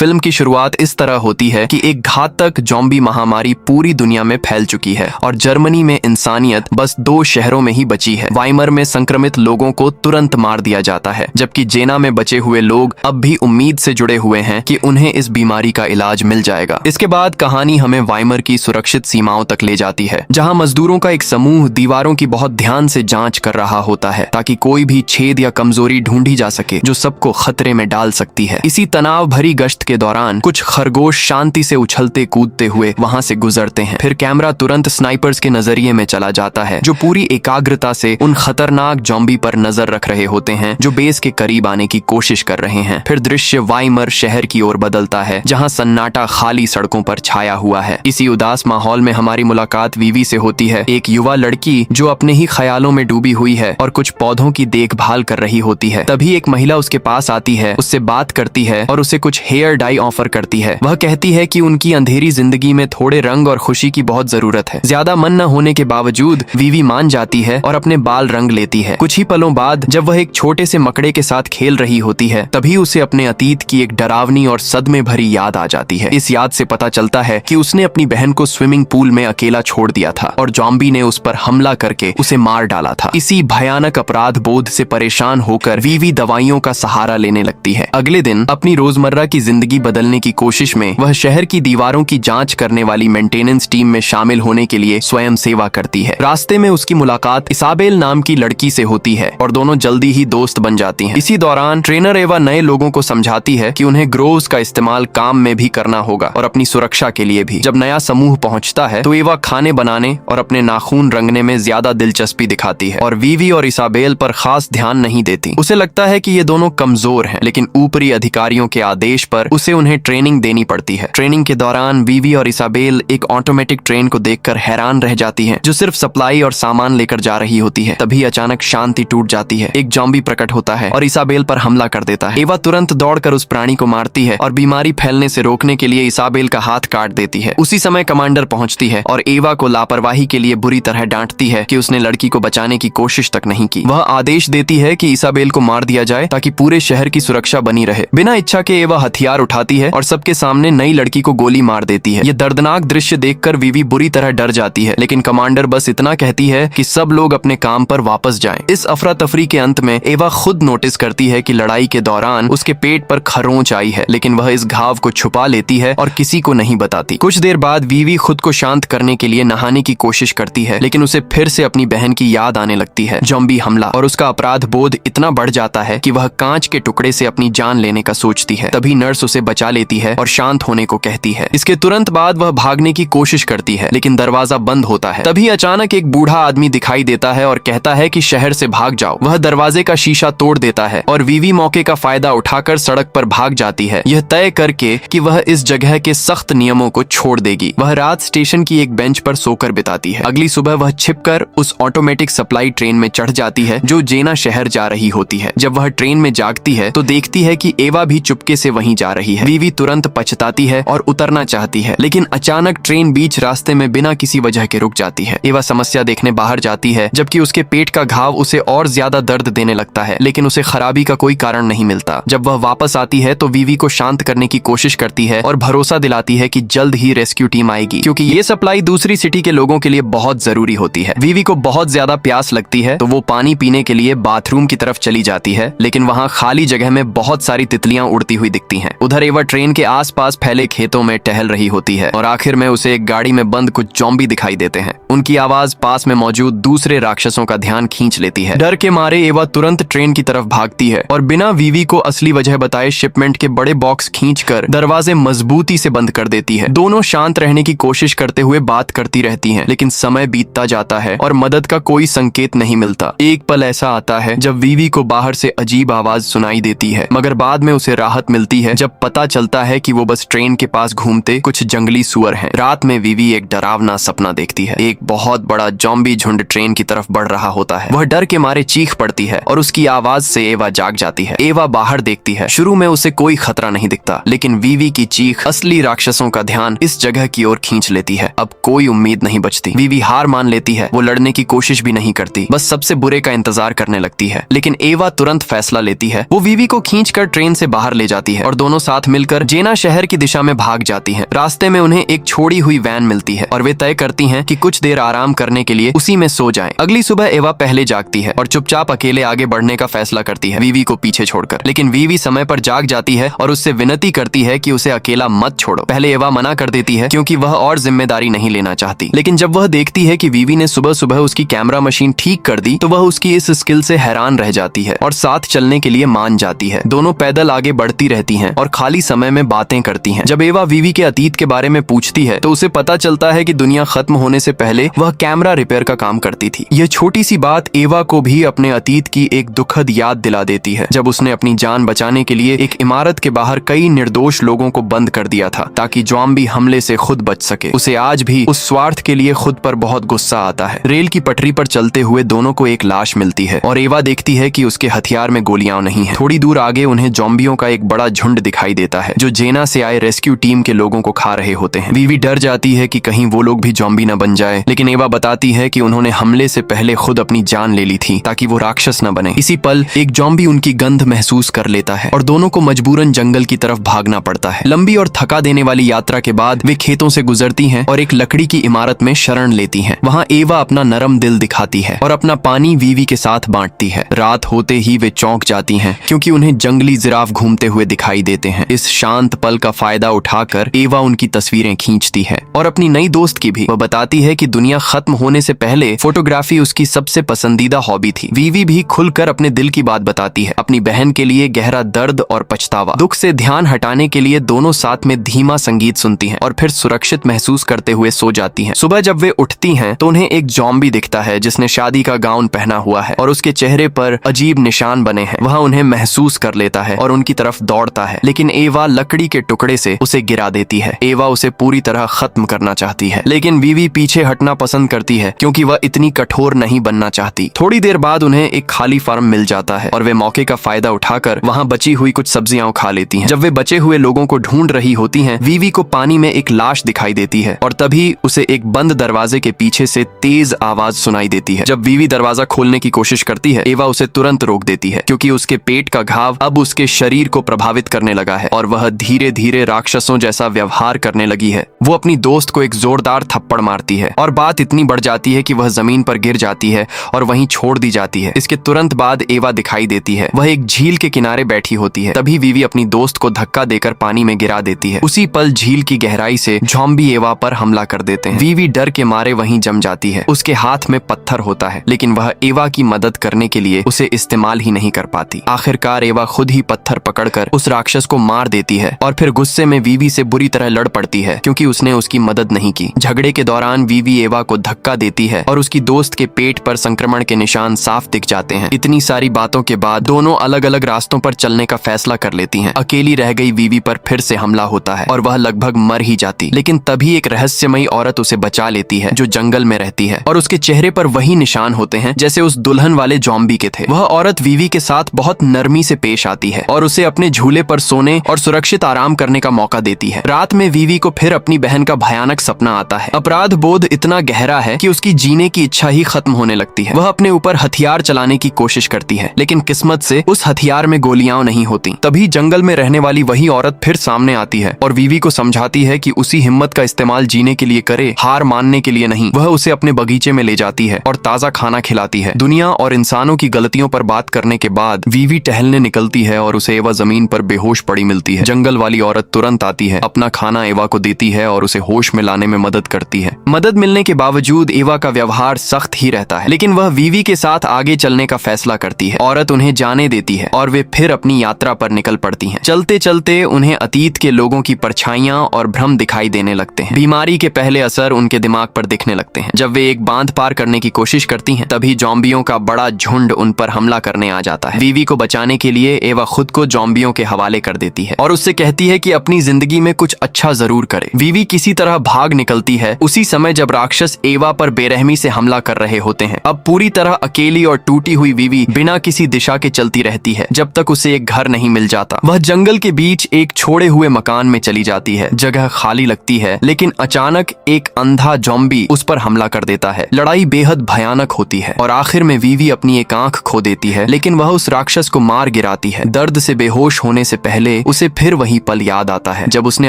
Film की शुरुआत इस तरह होती है कि एक घातक ज़ॉम्बी महामारी पूरी दुनिया में फैल चुकी है और जर्मनी में इंसानियत बस 2 शहरों में ही बची है। वाइमर में संक्रमित लोगों को तुरंत मार दिया जाता है, जबकि जेना में बचे हुए लोग अब भी उम्मीद से जुड़े हुए हैं कि उन्हें इस बीमारी का इलाज मिल जाएगा। इसके बाद कहानी हमें वाइमर की सुरक्षित सीमाओं तक ले जाती है, जहां मजदूरों का एक समूह दीवारों की बहुत ध्यान से जांच कर रहा होता है ताकि कोई भी छेद या कमजोरी ढूंढी जा सके जो सबको खतरे में डाल सकती है। इसी तनाव भरी गश्त के दौरान कुछ खरगोश शांति से उछलते कूदते हुए वहां से गुजरते हैं। फिर कैमरा तुरंत स्नाइपर्स के नजरिए में चला जाता है, जो पूरी एकाग्रता से उन खतरनाक ज़ॉम्बी पर नजर रख रहे होते हैं जो बेस के करीब आने की कोशिश कर रहे हैं। फिर दृश्य वाइमर शहर की ओर बदलता है, जहां सन्नाटा खाली सड़कों पर छाया हुआ है। इसी उदास माहौल में हमारी मुलाकात वीवी से होती है, एक युवा लड़की जो अपने ही ख्यालों में डूबी हुई है और कुछ पौधों की देखभाल कर रही होती है। तभी एक महिला उसके पास आती है, उससे बात करती है और उसे कुछ हेयर डाई ऑफर करती है। वह कहती है कि उनकी अंधेरी जिंदगी में थोड़े रंग और खुशी की बहुत जरूरत है। ज्यादा मन न होने के बावजूद वीवी मान जाती है और अपने बाल रंग लेती है। कुछ ही पलों बाद जब वह एक छोटे से मकड़े के साथ खेल रही होती है, तभी उसे अपने अतीत की एक डरावनी और सदमे भरी याद आ जाती है। इस याद से पता चलता है कि उसने अपनी बहन को स्विमिंग पूल में अकेला छोड़ दिया था और ज़ॉम्बी ने उस पर हमला करके उसे मार डाला था। इसी भयानक अपराध बोध से परेशान होकर वीवी दवाइयों का सहारा लेने लगती है। अगले दिन अपनी रोजमर्रा की जिंदगी बदलने की कोशिश में वह शहर की दीवारों की जांच करने वाली मेंटेनेंस टीम में शामिल होने के लिए स्वयं सेवा करती है। रास्ते में उसकी मुलाकात इसाबेल नाम की लड़की से होती है और दोनों जल्दी ही दोस्त बन जाती हैं। इसी दौरान ट्रेनर एवा नए लोगों को समझाती है कि उन्हें ग्रोव्स का इस्तेमाल काम में भी करना होगा और अपनी सुरक्षा के लिए भी। जब नया समूह पहुंचता है तो एवा खाने बनाने और अपने नाखून रंगने में ज्यादा दिलचस्पी दिखाती है और वीवी और इसाबेल पर खास ध्यान नहीं देती। उसे लगता है कि ये दोनों कमजोर हैं, लेकिन ऊपरी अधिकारियों के आदेश पर उसे उन्हें ट्रेनिंग देनी पड़ती है। ट्रेनिंग के दौरान वीवी और इसाबेल एक ऑटोमेटिक ट्रेन को देखकर हैरान रह जाती हैं, जो सिर्फ सप्लाई और सामान लेकर जा रही होती है। तभी अचानक शांति टूट जाती है। एक ज़ॉम्बी प्रकट होता है और इसाबेल पर हमला कर देता है। एवा तुरंत दौड़कर उस प्राणी को मारती है और बीमारी फैलने से रोकने के लिए इसाबेल का हाथ काट देती है। उसी समय कमांडर पहुंचती है और एवा को लापरवाही के लिए बुरी तरह डांटती है कि उसने लड़की को बचाने की कोशिश तक नहीं की। वह आदेश देती है कि इसाबेल को मार दिया जाए ताकि पूरे शहर की सुरक्षा बनी रहे। बिना इच्छा के एवा हथियार उठाती है और सबके सामने नई लड़की को गोली मार देती है। यह दर्दनाक दृश्य देखकर वीवी बुरी तरह डर जाती है, लेकिन कमांडर बस इतना कहती है कि सब लोग अपने काम पर वापस जाएं। इस अफरा तफरी के अंत में एवा खुद नोटिस करती है कि लड़ाई के दौरान उसके पेट पर खरोंच आई है, लेकिन वह इस घाव को छुपा लेती है और किसी को नहीं बताती। कुछ देर बाद वीवी खुद को शांत करने के लिए नहाने की कोशिश करती है, लेकिन उसे फिर से अपनी बहन की याद आने लगती है। ज़ॉम्बी हमला और उसका अपराध बोध इतना बढ़ जाता है कि वह कांच के टुकड़े से अपनी जान लेने का सोचती है। तभी नर्स उसे बचा लेती है और शांत होने को कहती है। इसके तुरंत बाद वह भागने की कोशिश करती है, लेकिन दरवाजा बंद होता है। तभी अचानक एक बूढ़ा आदमी दिखाई देता है और कहता है कि शहर से भाग जाओ। वह दरवाजे का शीशा तोड़ देता है और वीवी मौके का फायदा उठाकर सड़क पर भाग जाती है, यह तय करके कि वह इस जगह के सख्त नियमों को छोड़ देगी। वह रात स्टेशन की एक बेंच पर सोकर बिताती है। अगली सुबह वह छिपकर उस ऑटोमेटिक सप्लाई ट्रेन में चढ़ जाती है जो जेना शहर जा रही होती है। जब वह ट्रेन में जागती है तो देखती है कि एवा भी चुपके से वहीं जा रही है। वीवी तुरंत पछताती है और उतरना चाहती है, लेकिन अचानक ट्रेन बीच रास्ते में बिना किसी वजह के रुक जाती है। एवा समस्या देखने बाहर जाती है, जबकि उसके पेट का घाव उसे और ज्यादा दर्द देने लगता है, लेकिन उसे खराबी का कोई कारण नहीं मिलता। जब वह वापस आती है तो वीवी को शांत करने की कोशिश करती है और भरोसा दिलाती है कि जल्द ही रेस्क्यू टीम आएगी, क्योंकि ये सप्लाई दूसरी सिटी के लोगों के लिए बहुत जरूरी होती है। वीवी को बहुत ज्यादा प्यास लगती है तो वो पानी पीने के लिए बाथरूम की तरफ चली जाती है, लेकिन वहाँ खाली जगह में बहुत सारी तितलियां उड़ती हुई दिखती हैं। उधर एवा ट्रेन के आसपास फैले खेतों में टहल रही होती है और आखिर में उसे एक गाड़ी में बंद कुछ ज़ॉम्बी दिखाई देते हैं। उनकी आवाज पास में मौजूद दूसरे राक्षसों का ध्यान खींच लेती है। डर के मारे एवा तुरंत ट्रेन की तरफ भागती है और बिना वीवी को असली वजह बताए शिपमेंट के बड़े बॉक्स खींचकर दरवाजे मजबूती से बंद कर देती है। दोनों शांत रहने की कोशिश करते हुए बात करती रहती हैं, लेकिन समय बीतता जाता है और मदद का कोई संकेत नहीं मिलता। एक पल ऐसा आता है जब वीवी को बाहर से अजीब आवाज सुनाई देती है, मगर बाद में उसे राहत मिलती है जब पता चलता है कि वो बस ट्रेन के पास घूमते कुछ जंगली सुअर हैं। रात में वीवी एक डरावना सपना देखती है। एक बहुत बड़ा ज़ॉम्बी झुंड ट्रेन की तरफ बढ़ रहा होता है। वह डर के मारे चीख पड़ती है और उसकी आवाज से एवा जाग जाती है। एवा बाहर देखती है। शुरू में उसे कोई खतरा नहीं दिखता, लेकिन वीवी की चीख असली राक्षसों का ध्यान इस जगह की ओर खींच लेती है। अब कोई उम्मीद नहीं बचती। वीवी हार मान लेती है। वो लड़ने की कोशिश भी नहीं करती, बस सबसे बुरे का इंतजार करने लगती है। लेकिन एवा तुरंत फैसला लेती है। वो वीवी को खींचकर ट्रेन से बाहर ले जाती है और दोनों साथ मिलकर जेना शहर की दिशा में भाग जाती हैं। रास्ते में उन्हें एक छोड़ी हुई वैन मिलती है और वे तय करती हैं कि कुछ देर आराम करने के लिए उसी में सो जाएं। अगली सुबह एवा पहले जागती है और चुपचाप अकेले आगे बढ़ने का फैसला करती है, वीवी को पीछे छोड़कर। लेकिन वीवी समय पर जाग जाती है और उससे विनती करती है कि उसे अकेला मत छोड़ो। पहले एवा मना कर देती है क्योंकि वह और जिम्मेदारी नहीं लेना चाहती, लेकिन जब वह देखती है कि वीवी ने सुबह सुबह उसकी कैमरा मशीन ठीक कर दी तो वह उसकी इस स्किल से हैरान रह जाती है और साथ चलने के लिए मान जाती है। दोनों पैदल आगे बढ़ती रहती हैं और खाली समय में बातें करती हैं। जब एवा वीवी के अतीत के बारे में पूछती है तो उसे पता चलता है कि दुनिया खत्म होने से पहले वह कैमरा रिपेयर का काम करती थी। यह छोटी सी बात एवा को भी अपने अतीत की एक दुखद याद दिला देती है, जब उसने अपनी जान बचाने के लिए एक इमारत के बाहर कई निर्दोष लोगों को बंद कर दिया था ताकि ज़ॉम्बी हमले से खुद बच सके। उसे आज भी उस स्वार्थ के लिए खुद पर बहुत गुस्सा आता है। रेल की पटरी पर चलते हुए दोनों को एक लाश मिलती है और एवा देखती है कि उसके हथियार में गोलियां नहीं है। थोड़ी दूर आगे उन्हें ज़ॉम्बियों का एक बड़ा झुंड दिखाई देता है जो जेना से आए रेस्क्यू टीम के लोगों को खा रहे होते हैं। वीवी डर जाती है कि कहीं वो लोग भी ज़ॉम्बी न बन जाए, लेकिन एवा बताती है कि उन्होंने हमले से पहले खुद अपनी जान ले ली थी ताकि वो राक्षस न बने। इसी पल एक ज़ॉम्बी उनकी गंध महसूस कर लेता है और दोनों को मजबूरन जंगल की तरफ भागना पड़ता है। लंबी और थका देने वाली यात्रा के बाद वे खेतों से गुजरती हैं और एक लकड़ी की इमारत में शरण लेती हैं। वहाँ एवा अपना नरम दिल दिखाती है और अपना पानी वीवी के साथ बांटती है। रात होते ही वे चौंक जाती हैं क्योंकि उन्हें जंगली जिराफ घूमते हुए दिखाई देते हैं। इस शांत पल का फायदा उठाकर एवा उनकी तस्वीरें खींचती है और अपनी नई दोस्त की भी। वह बताती है कि दुनिया खत्म होने से पहले फोटोग्राफी उसकी सबसे पसंदीदा हॉबी थी। वीवी भी खुलकर अपने दिल की बात बताती है, अपनी बहन के लिए गहरा दर्द और पछतावा। दुख से ध्यान हटाने के लिए दोनों साथ में धीमा संगीत सुनती हैं और फिर सुरक्षित महसूस करते हुए सो जाती हैं। सुबह जब वे उठती हैं तो उन्हें एक ज़ॉम्बी दिखता है जिसने शादी का गाउन पहना हुआ है और उसके चेहरे पर अजीब निशान बने हैं। वह उन्हें महसूस कर लेता है और उनकी तरफ दौड़ता है, लेकिन एवा लकड़ी के टुकड़े से उसे गिरा देती है। एवा उसे पूरी तरह खत्म करना चाहती है, लेकिन वीवी पीछे हटना पसंद करती है क्योंकि वह इतनी कठोर नहीं बनना चाहती। थोड़ी देर बाद उन्हें एक खाली फार्म मिल जाता है और वे मौके का फायदा उठाकर वहां बची हुई कुछ सब्जियां खा लेती हैं। जब वे बचे हुए लोगों को ढूंढ रही होती हैं, वीवी को पानी में एक लाश दिखाई देती है और तभी उसे एक बंद दरवाजे के पीछे से तेज आवाज सुनाई देती है। जब वीवी दरवाजा खोलने की कोशिश करती है, एवा उसे तुरंत रोक देती है क्योंकि उसके पेट का घाव अब उसके शरीर को प्रभावित करने लगा है और वह धीरे धीरे राक्षसों जैसा व्यवहार करने लगी है। वो अपनी दोस्त को एक जोरदार थप्पड़ मारती है और बात इतनी बढ़ जाती है कि वह जमीन पर गिर जाती है और वहीं छोड़ दी जाती है। इसके तुरंत बाद एवा दिखाई देती है। वह एक झील के किनारे बैठी होती है। तभी वीवी अपनी दोस्त को धक्का देकर पानी में गिरा देती है। उसी पल झील की गहराई से ज़ॉम्बी एवा पर हमला कर देते हैं। वीवी डर के मारे वहीं जम जाती है। उसके हाथ में पत्थर होता है, लेकिन वह एवा की मदद करने के लिए उसे इस्तेमाल ही नहीं कर पाती। आखिरकार एवा खुद ही पत्थर पकड़कर उस राक्षस को मार देती है और फिर गुस्से में वीवी से बुरी तरह लड़ पड़ती है क्योंकि उसने उसकी मदद नहीं की। झगड़े के दौरान वीवी एवा को धक्का देती है और उसकी दोस्त के पेट पर संक्रमण के निशान साफ दिख जाते हैं। इतनी सारी बातों के बाद दोनों अलग अलग रास्तों पर चलने का फैसला कर लेती हैं। अकेली रह गई वीवी पर फिर से हमला होता है और वह लगभग मर ही जाती, लेकिन तभी एक रहस्यमयी औरत उसे बचा लेती है जो जंगल में रहती है और उसके चेहरे पर वही निशान होते हैं जैसे उस दुल्हन वाले ज़ॉम्बी के थे। वह औरत वीवी के साथ बहुत नरमी से पेश आती है और उसे अपने झूले पर सोने और सुरक्षित आराम करने का मौका देती है। रात में वीवी को फिर अपनी बहन का भयानक सपना आता है। अपराध बोध इतना गहरा है कि उसकी जीने की इच्छा ही खत्म होने लगती है। वह अपने ऊपर हथियार चलाने की कोशिश करती है, लेकिन किस्मत से उस हथियार में गोलियां नहीं होती। तभी जंगल में रहने वाली वही औरत फिर सामने आती है और वीवी को समझाती है कि उसी हिम्मत का इस्तेमाल जीने के लिए करे, हार मानने के लिए नहीं। वह उसे अपने बगीचे में ले जाती है और ताजा खाना खिलाती है। दुनिया और इंसानों की गलतियों पर बात करने के बाद वीवी टहलने निकलती है और उसे एवा जमीन पर बेहोश पड़ी मिलती है। जंगल वाली औरत तुरंत आती है, अपना खाना एवा को देती है और उसे होश में लाने में मदद करती है। मदद मिलने के बावजूद एवा का व्यवहार सख्त ही रहता है, लेकिन वह वीवी के साथ आगे चलने का फैसला करती है। औरत उन्हें जाने देती है और वे फिर अपनी यात्रा पर निकल पड़ती हैं। चलते चलते उन्हें अतीत के लोगों की परछाइयां और भ्रम दिखाई देने लगते हैं। बीमारी के पहले असर उनके दिमाग पर दिखने लगते हैं। जब वे एक बांध पार करने की कोशिश करती हैं, तभी ज़ॉम्बियों का बड़ा झुंड उन पर हमला करने आ जाता है। वीवी को बचाने के लिए एवा खुद को ज़ॉम्बियों के हवाले कर देती है और उससे कहती है कि अपनी जिंदगी में कुछ अच्छा जरूर करे। वीवी किसी तरह भाग निकलती है उसी समय जब राक्षस एवा पर बेरहमी से हमला कर रहे होते हैं। अब पूरी तरह अकेली और टूटी हुई वीवी बिना किसी दिशा के चलती रहती है जब तक उसे एक घर नहीं मिल जाता। वह जंगल के बीच एक छोड़े हुए मकान में चली जाती है। जगह खाली लगती है, लेकिन अचानक एक अंधा ज़ॉम्बी उस पर हमला कर देता है। लड़ाई बेहद भयानक होती है और आखिर में वीवी अपनी एक आंख खो देती है, लेकिन वह उस राक्षस को मार गिराती है। दर्द से बेहोश होने से पहले से उसे फिर वही पल याद आता है जब उसने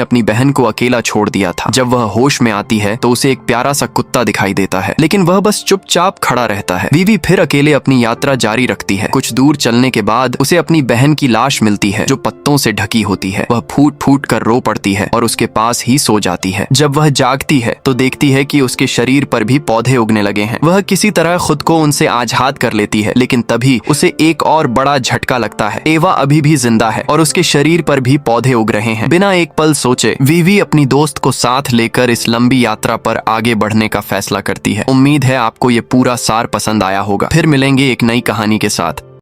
अपनी बहन को अकेला छोड़ दिया था। जब वह होश में आती है तो उसे एक प्यारा सा कुत्ता दिखाई देता है, लेकिन वह बस चुपचाप खड़ा रहता है। वीवी फिर अकेले अपनी यात्रा जारी रखती है। कुछ दूर चलने के बाद उसे अपनी बहन की लाश मिलती है जो पत्तों से ढकी होती है। वह फूट फूट कर रो पड़ती है और उसके पास ही सो जाती है। जब वह जागती है तो देखती है कि उसके शरीर पर भी पौधे उगने लगे हैं। वह किसी तरह खुद को उनसे आजाद कर लेती है, लेकिन तभी उसे एक और बड़ा झटका लगता है। एवा अभी भी जिंदा है और उसके शरीर पर भी पौधे उग रहे हैं। बिना एक पल सोचे वीवी अपनी दोस्त को साथ लेकर इस लंबी यात्रा पर आगे बढ़ने का फैसला करती है। उम्मीद है आपको ये पूरा सार पसंद आया होगा। फिर मिलेंगे एक नई कहानी के साथ।